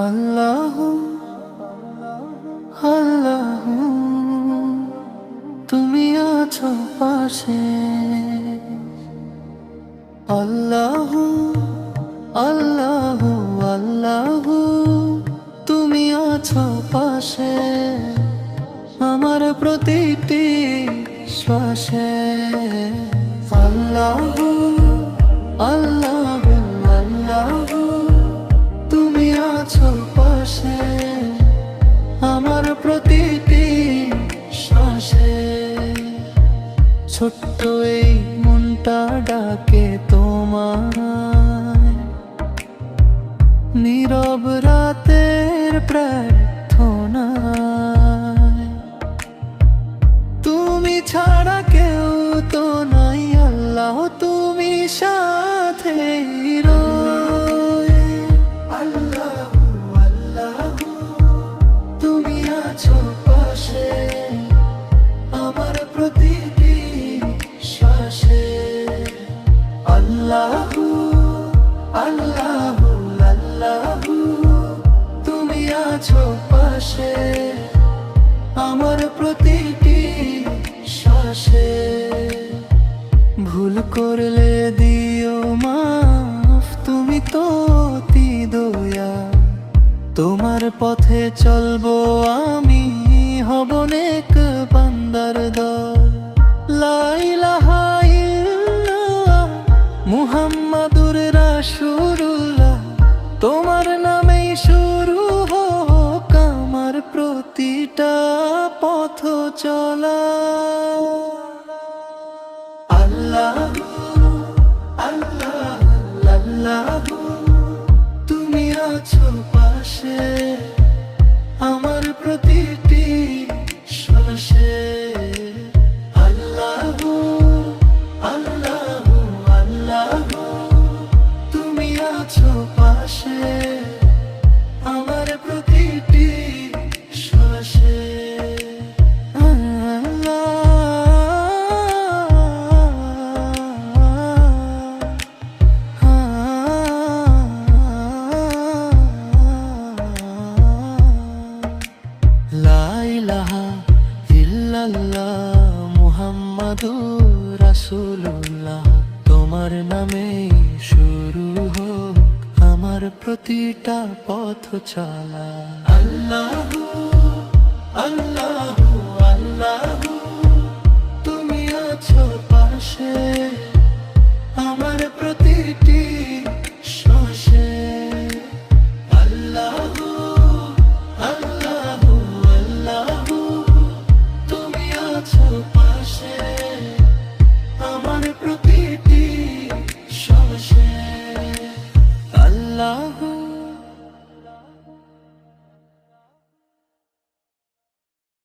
আল্লাহ আল্লাহ, তুমি আছো পাশে। আল্লাহ আল্লাহ আল্লাহ, তুমি আছো পাশে আমার প্রতিটি শ্বাসে। আল্লাহ আল্লাহ আল্লাহ, তুমি আছো পাশে আমার প্রতিটি শ্বাসে। ছোট্ট এই মনটা ডাকে তোমায়, নীরব রাতের প্রার্থনায়। তুমি ছাড়া কেউ তো নাই আল্লাহ, তুমি সাথেই রয়ে। আল্লাহ আল্লাহ, তুমি আছো পাশে আমার প্রতিটি শ্বাসে। আল্লাহ আল্লাহ আল্লাহ, তুমি আছো পাশে আমার প্রতিটি শ্বাসে। ভুল করলে দিও মাফ, তুমি তো অতি দয়া। তোমার পথে চলবো আমি, হব নেক বান্দার দল। লা ইলাহা ইল্লাল্লাহ মুহাম্মাদুর রাসূলুল্লাহ, তোমার নামেই শুরু হোক আমার প্রতিটা পথ চলা। আল্লাহ আল্লাহ আল্লাহ, তুমি আছো পাশে আমার প্রতিটি শ্বাসে। আল্লাহ আল্লাহ আল্লাহ, তুমি আছো পাশে আমার প্রতিটি শ্বাসে। লা ইলাহা ইল্লাল্লাহ মুহাম্মাদুর রাসূলুল্লাহ, তোমার নামে শুরু হোক আমার প্রতিটা পথ চলা। আল্লাহ আল্লাহ আল্লাহ, তুমি আছো পাশে আমার প্রতি